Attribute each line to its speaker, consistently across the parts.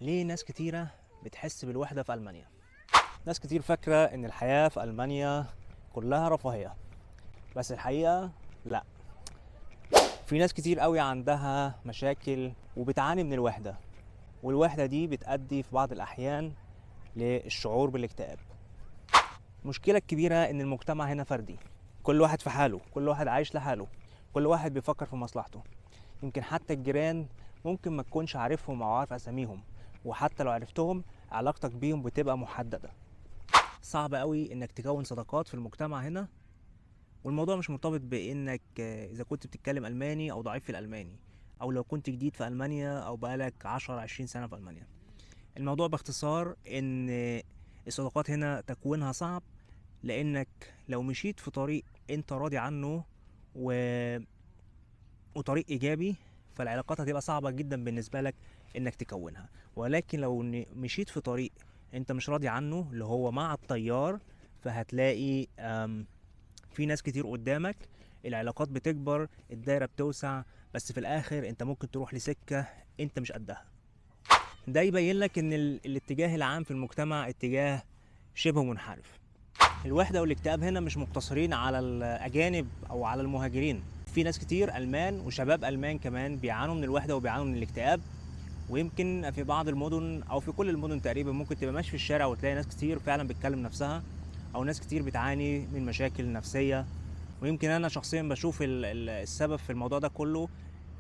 Speaker 1: ليه ناس كتيرة بتحس بالوحدة في ألمانيا؟ ناس كتير فاكرة إن الحياة في ألمانيا كلها رفاهية، بس الحقيقة لأ. في ناس كتير قوي عندها مشاكل وبتعاني من الوحدة، والوحدة دي بتؤدي في بعض الأحيان للشعور بالاكتئاب. المشكلة الكبيرة إن المجتمع هنا فردي، كل واحد في حاله، كل واحد عايش لحاله، كل واحد بيفكر في مصلحته. يمكن حتى الجيران ممكن ما تكونش عارفهم أو عارف أساميهم، وحتى لو عرفتهم علاقتك بيهم بتبقى محددة. صعب قوي إنك تكون صداقات في المجتمع هنا، والموضوع مش مرتبط بإنك إذا كنت بتتكلم ألماني أو ضعيف في الألماني، أو لو كنت جديد في ألمانيا أو بقالك 10-20 سنة في ألمانيا. الموضوع باختصار إن الصداقات هنا تكوينها صعب، لأنك لو مشيت في طريق أنت راضي عنه و... وطريق إيجابي، فالعلاقات هتبقى صعبة جدا بالنسبة لك إنك تكونها. ولكن لو مشيت في طريق أنت مش راضي عنه، اللي هو مع التيار، فهتلاقي في ناس كتير قدامك، العلاقات بتكبر، الدايرة بتوسع، بس في الآخر أنت ممكن تروح لسكة أنت مش قدها. ده يبين لك إن الاتجاه العام في المجتمع اتجاه شبه منحرف. الوحدة والاكتئاب هنا مش مقتصرين على الأجانب أو على المهاجرين، في ناس كتير ألمان وشباب ألمان كمان بيعانوا من الوحدة وبيعانوا من الاكتئاب. ويمكن في بعض المدن أو في كل المدن تقريبا ممكن تبقى ماشي في الشارع وتلاقي ناس كتير فعلا بتكلم نفسها، أو ناس كتير بتعاني من مشاكل نفسية. ويمكن أنا شخصيا بشوف السبب في الموضوع ده كله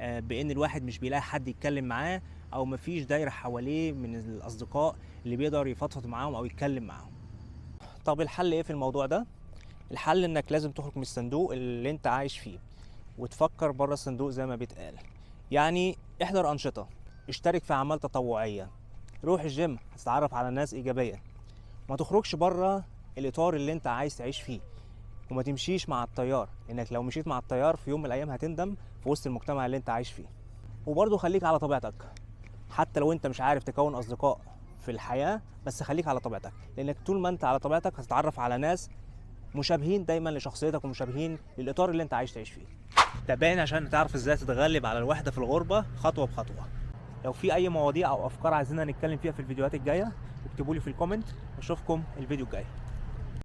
Speaker 1: بإن الواحد مش بيلاقي حد يتكلم معاه، أو مفيش دايرة حواليه من الأصدقاء اللي بيقدر يفضفض معاهم أو يتكلم معاهم. طب الحل إيه في الموضوع ده؟ الحل انك لازم تخرج من الصندوق اللي انت عايش فيه وتفكر بره الصندوق زي ما بيتقال. يعني احضر انشطه، اشترك في اعمال تطوعيه، روح الجيم، هتتعرف على ناس ايجابيه. ما تخرجش بره الاطار اللي انت عايز تعيش فيه، وما تمشيش مع التيار، لانك لو مشيت مع التيار في يوم من الايام هتندم في وسط المجتمع اللي انت عايش فيه. وبرضه خليك على طبيعتك، حتى لو انت مش عارف تكون اصدقاء في الحياه، بس خليك على طبيعتك، لانك طول ما انت على طبيعتك هتتعرف على ناس مشابهين دايما لشخصيتك ومشابهين للاطار اللي انت عايش تعيش فيه. تابعني عشان تعرف ازاي تتغلب على الوحده في الغربه خطوه بخطوه. لو في اي مواضيع او افكار عايزيننا نتكلم فيها في الفيديوهات الجايه، اكتبوا لي في الكومنت، واشوفكم الفيديو الجاي.